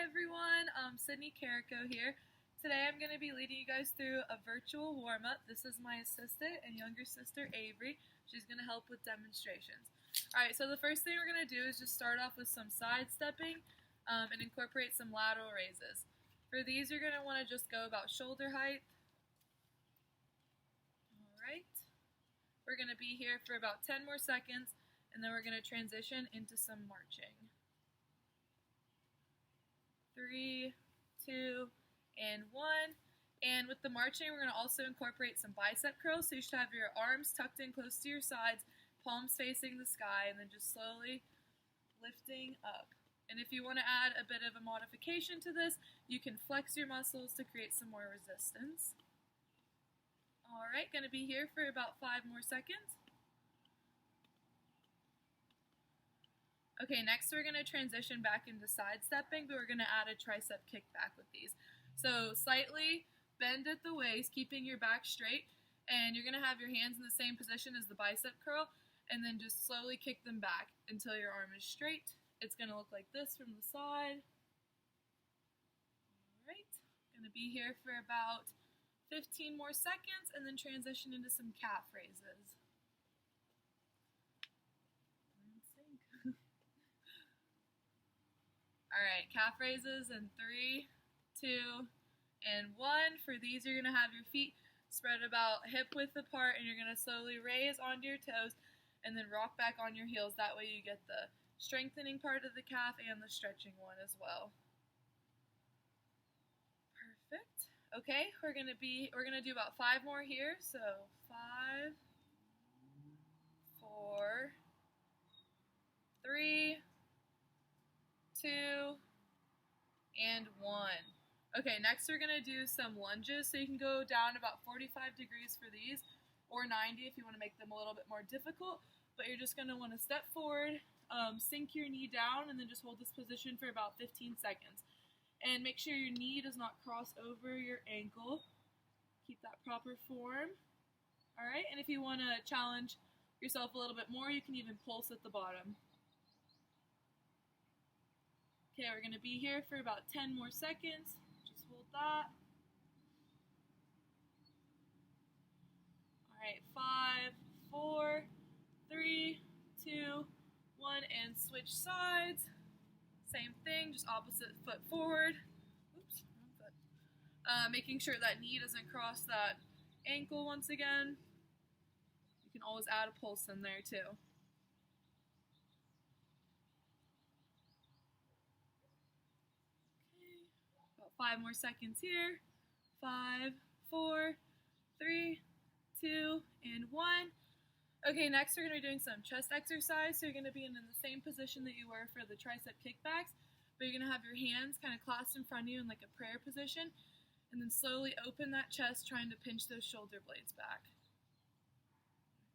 everyone, Sydney Carrico here. Today I'm going to be leading you guys through a virtual warm-up. This is my assistant and younger sister Avery. She's going to help with demonstrations. Alright, so the first thing we're going to do is just start off with some side stepping and incorporate some lateral raises. For these you're going to want to just go about shoulder height. Alright, we're going to be here for about 10 more seconds and then we're going to transition into some marching. 3, 2, and 1. And with the marching, we're going to also incorporate some bicep curls. So you should have your arms tucked in close to your sides, palms facing the sky, and then just slowly lifting up. And if you want to add a bit of a modification to this, you can flex your muscles to create some more resistance. Alright, going to be here for about 5 more seconds. Okay, next we're going to transition back into side stepping, but we're going to add a tricep kickback with these. So slightly bend at the waist, keeping your back straight, and you're going to have your hands in the same position as the bicep curl, and then just slowly kick them back until your arm is straight. It's going to look like this from the side. Alright, going to be here for about 15 more seconds, and then transition into some calf raises. Alright, calf raises in 3, 2, and 1. For these, you're going to have your feet spread about hip width apart, and you're going to slowly raise onto your toes and then rock back on your heels. That way you get the strengthening part of the calf and the stretching one as well. Perfect. Okay, we're going to do about 5 more here. So 5, 4, 3, 2, and 1. Okay, next we're going to do some lunges. So you can go down about 45 degrees for these, or 90 if you want to make them a little bit more difficult. But you're just going to want to step forward, sink your knee down, and then just hold this position for about 15 seconds. And make sure your knee does not cross over your ankle. Keep that proper form. Alright, and if you want to challenge yourself a little bit more, you can even pulse at the bottom. Okay, we're going to be here for about 10 more seconds. Just hold that. Alright, 5, 4, 3, 2, 1, and switch sides. Same thing, just opposite foot forward. Oops, wrong foot. Making sure that knee doesn't cross that ankle once again. You can always add a pulse in there too. About 5 more seconds here. 5, 4, 3, 2, and 1. Okay, next we're going to be doing some chest exercise. So you're going to be in the same position that you were for the tricep kickbacks, but you're going to have your hands kind of clasped in front of you in like a prayer position, and then slowly open that chest, trying to pinch those shoulder blades back.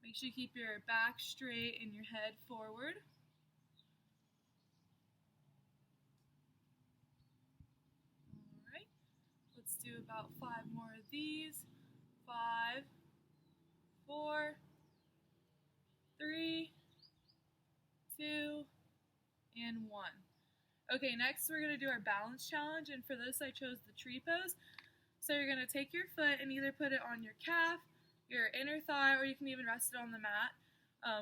Make sure you keep your back straight and your head forward. Alright, let's do about 5 more of these. 5, 4, 3, 2, and 1. Okay, next we're going to do our balance challenge, and for this I chose the tree pose. So you're going to take your foot and either put it on your calf, your inner thigh, or you can even rest it on the mat,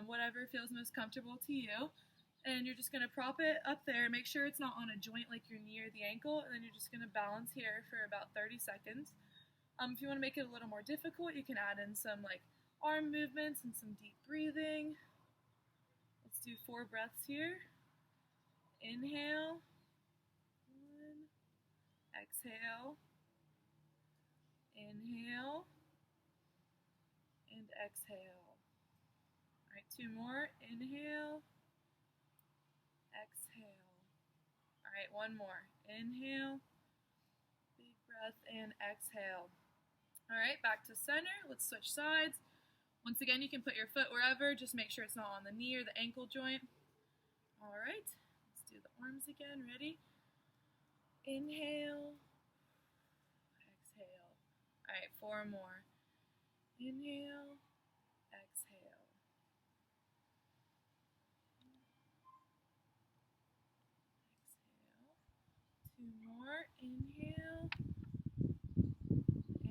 whatever feels most comfortable to you. And you're just going to prop it up there, make sure it's not on a joint like your knee or the ankle, and then you're just going to balance here for about 30 seconds. If you want to make it a little more difficult, you can add in some like arm movements and some deep breathing. Let's do 4 breaths here. Inhale. 1. Exhale. Inhale. And exhale. Alright, 2 more. Inhale. Exhale. Alright, 1 more. Inhale. Big breath and exhale. Alright, back to center. Let's switch sides. Once again, you can put your foot wherever, just make sure it's not on the knee or the ankle joint. Alright, let's do the arms again. Ready? Inhale. Exhale. Alright, 4 more. Inhale. Exhale. 2 Inhale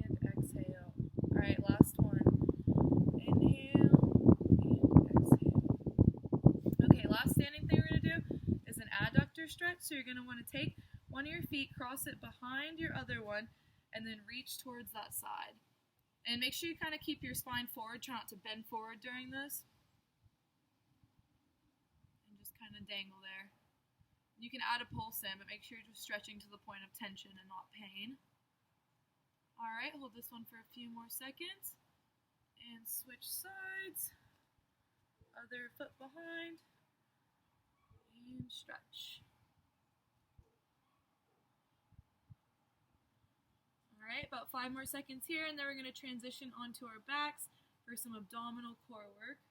and exhale. All right, last one. Inhale and exhale. Okay, last standing thing we're going to do is an adductor stretch. So you're going to want to take one of your feet, cross it behind your other one, and then reach towards that side. And make sure you kind of keep your spine forward. Try not to bend forward during this. And just kind of dangle there. You can add a pulse in, but make sure you're just stretching to the point of tension and not pain. All right, hold this one for a few more seconds. And switch sides. Other foot behind. And stretch. All right, about 5 more seconds here, and then we're going to transition onto our backs for some abdominal core work.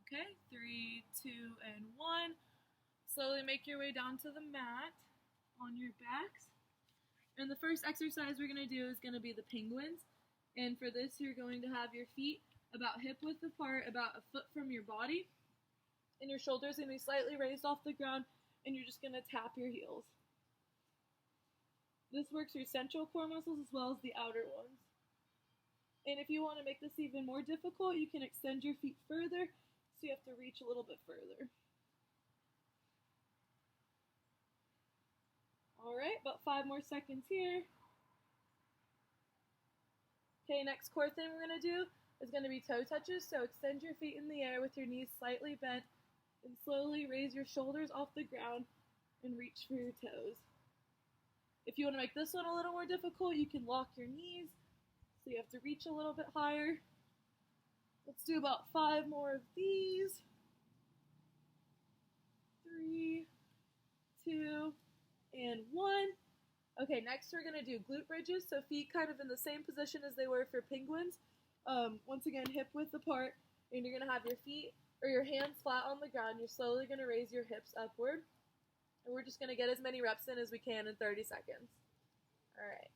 Okay, 3, 2, and 1. Slowly make your way down to the mat on your backs. And the first exercise we're going to do is going to be the penguins. And for this, you're going to have your feet about hip width apart, about a foot from your body. And your shoulders are going to be slightly raised off the ground, and you're just going to tap your heels. This works your central core muscles as well as the outer ones. And if you want to make this even more difficult, you can extend your feet further, so you have to reach a little bit further. Alright, about 5 more seconds here. Okay, next core thing we're going to do is going to be toe touches, so extend your feet in the air with your knees slightly bent, and slowly raise your shoulders off the ground and reach for your toes. If you want to make this one a little more difficult, you can lock your knees, so you have to reach a little bit higher. Let's do about 5 more of these. 3, 2, and 1. Okay, next we're going to do glute bridges, so feet kind of in the same position as they were for penguins. Once again, hip width apart, and you're going to have your feet or your hands flat on the ground. You're slowly going to raise your hips upward. And we're just going to get as many reps in as we can in 30 seconds. All right.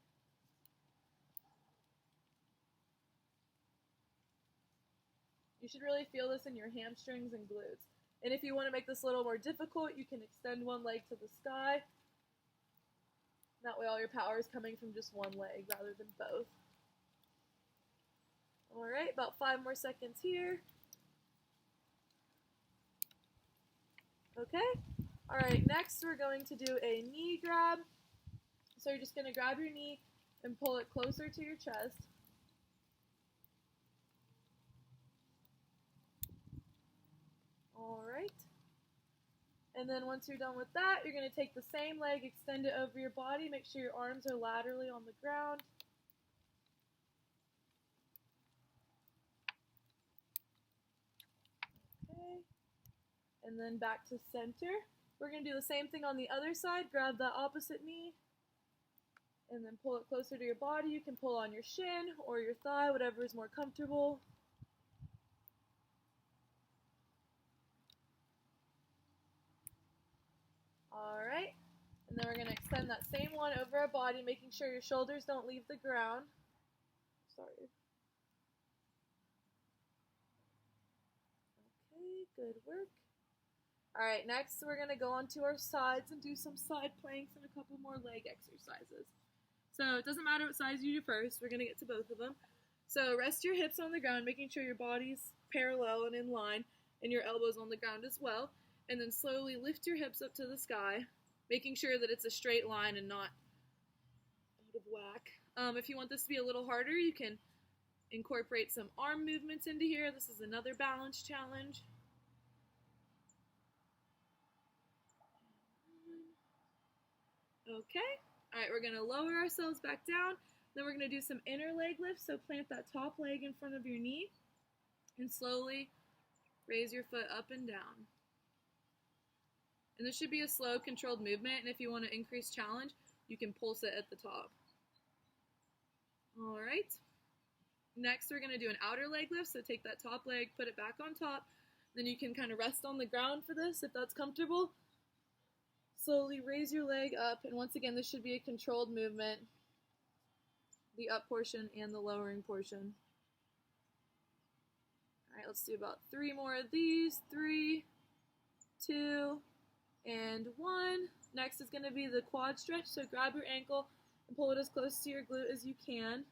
You should really feel this in your hamstrings and glutes. And if you want to make this a little more difficult, you can extend one leg to the sky. That way all your power is coming from just one leg rather than both. All right, about 5 more seconds here. Okay. All right, next we're going to do a knee grab. So you're just going to grab your knee and pull it closer to your chest. All right. And then once you're done with that, you're going to take the same leg, extend it over your body. Make sure your arms are laterally on the ground. Okay. And then back to center. We're going to do the same thing on the other side. Grab that opposite knee and then pull it closer to your body. You can pull on your shin or your thigh, whatever is more comfortable. Alright, and then we're going to extend that same one over our body, making sure your shoulders don't leave the ground. Sorry. Okay, good work. Alright, next we're going to go onto our sides and do some side planks and a couple more leg exercises. So it doesn't matter what size you do first, we're going to get to both of them. So rest your hips on the ground, making sure your body's parallel and in line, and your elbows on the ground as well. And then slowly lift your hips up to the sky, making sure that it's a straight line and not out of whack. If you want this to be a little harder, you can incorporate some arm movements into here. This is another balance challenge. Okay. All right, we're going to lower ourselves back down. Then we're going to do some inner leg lifts. So plant that top leg in front of your knee and slowly raise your foot up and down. And this should be a slow, controlled movement. And if you want to increase challenge, you can pulse it at the top. All right. Next, we're going to do an outer leg lift. So take that top leg, put it back on top. Then you can kind of rest on the ground for this if that's comfortable. Slowly raise your leg up, and once again, this should be a controlled movement, the up portion and the lowering portion. All right, let's do about 3 more of these. 3, 2, and 1. Next is going to be the quad stretch, so grab your ankle and pull it as close to your glute as you can.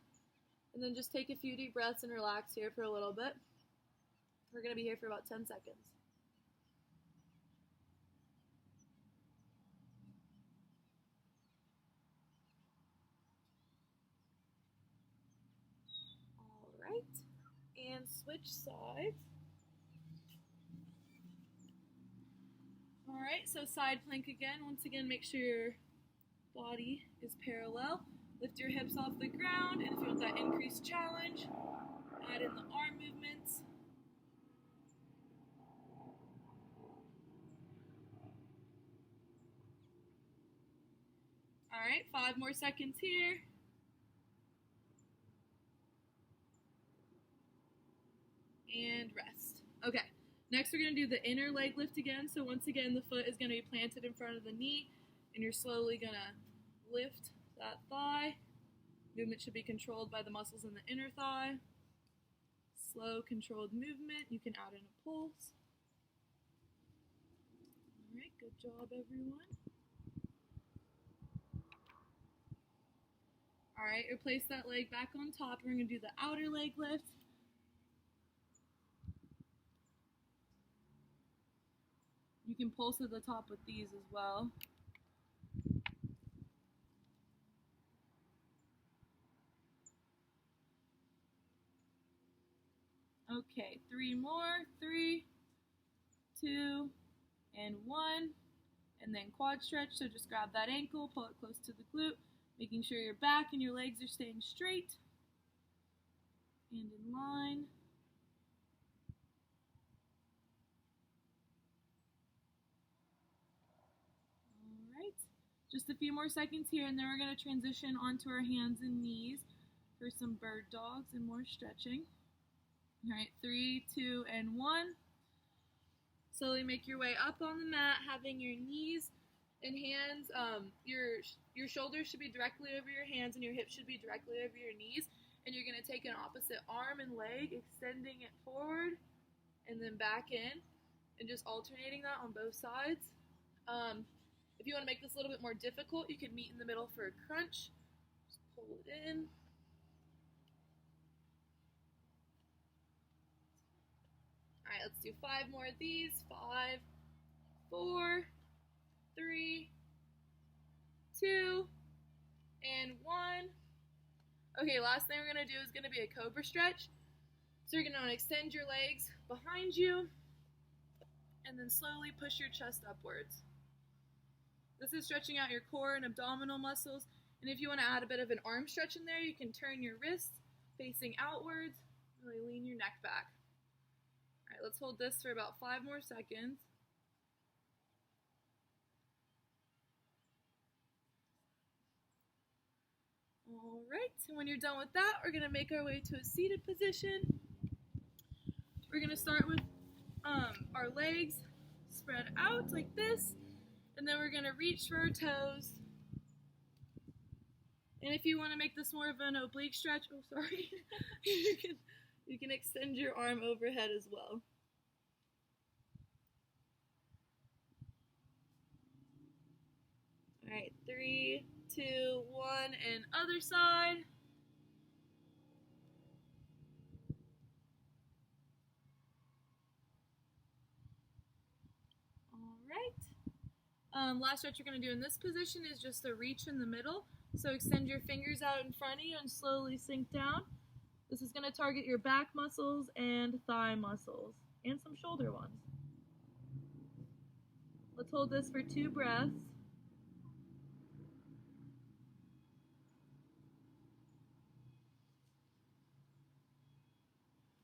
And then just take a few deep breaths and relax here for a little bit. We're going to be here for about 10 seconds. All right, and switch sides. All right, so side plank again. Once again, make sure your body is parallel. Lift your hips off the ground, and if you want that increased challenge, add in the arm movements. All right, 5 more seconds here. And rest. Okay, next we're going to do the inner leg lift again. So once again, the foot is going to be planted in front of the knee, and you're slowly going to lift that thigh. Movement should be controlled by the muscles in the inner thigh. Slow, controlled movement. You can add in a pulse. All right, good job, everyone. All right, replace that leg back on top. We're going to do the outer leg lift. You can pulse at the top with these as well. Okay, 3 more. 3, 2, and 1. And then quad stretch, so just grab that ankle, pull it close to the glute, making sure your back and your legs are staying straight and in line. All right, just a few more seconds here, and then we're going to transition onto our hands and knees for some bird dogs and more stretching. All right, 3, 2, and 1. Slowly make your way up on the mat, having your knees and hands, your shoulders should be directly over your hands and your hips should be directly over your knees. And you're going to take an opposite arm and leg, extending it forward and then back in, and just alternating that on both sides. If you want to make this a little bit more difficult, you can meet in the middle for a crunch. Just pull it in. All right, let's do 5 more of these. 5, 4, 3, 2, and 1. Okay, last thing we're going to do is going to be a cobra stretch. So you're going to extend your legs behind you and then slowly push your chest upwards. This is stretching out your core and abdominal muscles. And if you want to add a bit of an arm stretch in there, you can turn your wrists facing outwards, really lean your neck back. All right, let's hold this for about 5 more seconds. All right, and when you're done with that, we're going to make our way to a seated position. We're going to start with our legs spread out like this, and then we're going to reach for our toes. And if you want to make this more of an oblique stretch, you can extend your arm overhead as well. All right, 3, 2, 1, and other side. All right. Last stretch you're going to do in this position is just a reach in the middle. So extend your fingers out in front of you and slowly sink down. This is going to target your back muscles and thigh muscles and some shoulder ones. Let's hold this for 2 breaths.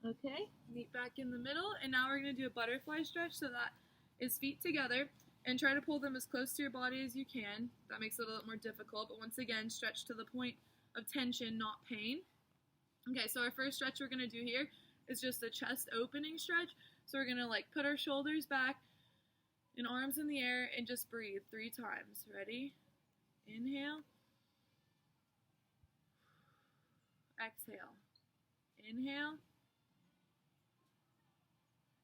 Okay, meet back in the middle, and now we're going to do a butterfly stretch, so that is feet together, and try to pull them as close to your body as you can. That makes it a little more difficult, but once again, stretch to the point of tension, not pain. Okay, so our first stretch we're going to do here is just a chest opening stretch. So we're going to put our shoulders back and arms in the air and just breathe 3 times. Ready? Inhale. Exhale. Inhale.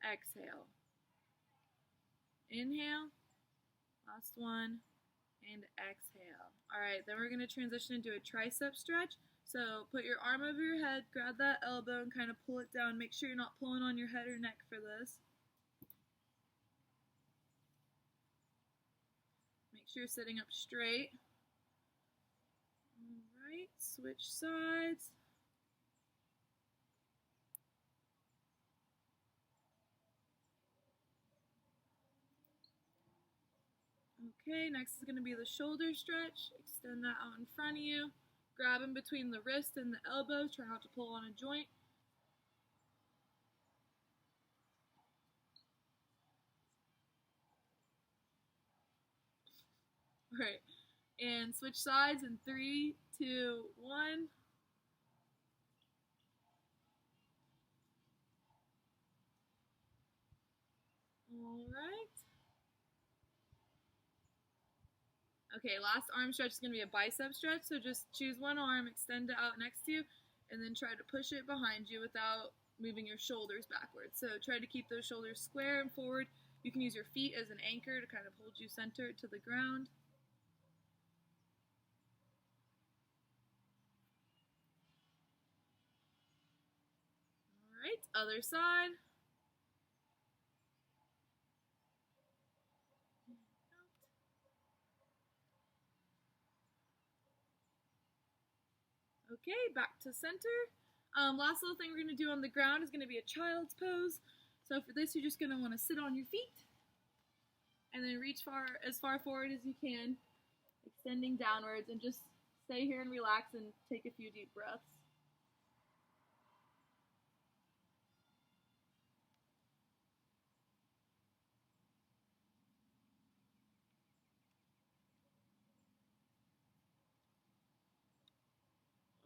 Exhale. Inhale. Last one. And exhale. Alright, then we're going to transition into a tricep stretch. So put your arm over your head, grab that elbow, and kind of pull it down. Make sure you're not pulling on your head or neck for this. Make sure you're sitting up straight. Alright, switch sides. Okay, next is going to be the shoulder stretch. Extend that out in front of you. Grab in between the wrist and the elbow. Try not to pull on a joint. Alright, and switch sides in 3, 2, 1. Alright. Okay, last arm stretch is going to be a bicep stretch, so just choose one arm, extend it out next to you, and then try to push it behind you without moving your shoulders backwards. So try to keep those shoulders square and forward. You can use your feet as an anchor to kind of hold you centered to the ground. Alright, other side. Okay, back to center. Last little thing we're going to do on the ground is going to be a child's pose. So for this, you're just going to want to sit on your feet and then reach as far forward as you can, extending downwards, and just stay here and relax and take a few deep breaths.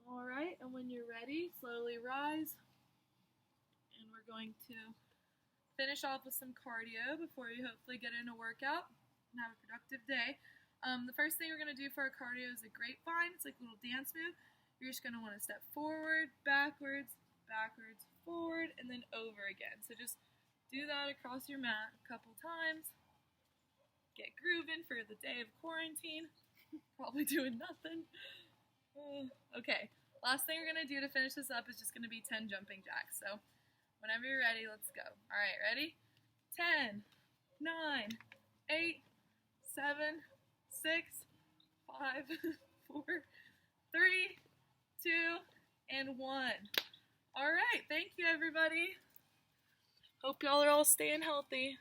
Alright, and when you're ready, slowly rise. And we're going to finish off with some cardio before you hopefully get in a workout and have a productive day. The first thing we're going to do for our cardio is a grapevine. It's like a little dance move. You're just going to want to step forward, backwards, backwards, forward, and then over again. So just do that across your mat a couple times. Get grooving for the day of quarantine. Probably doing nothing. Okay, last thing we're going to do to finish this up is just going to be 10 jumping jacks. So whenever you're ready, let's go. All right, ready? 10, 9, 8, 7, 6, 5, 4, 3, 2, and 1. All right, thank you, everybody. Hope y'all are all staying healthy.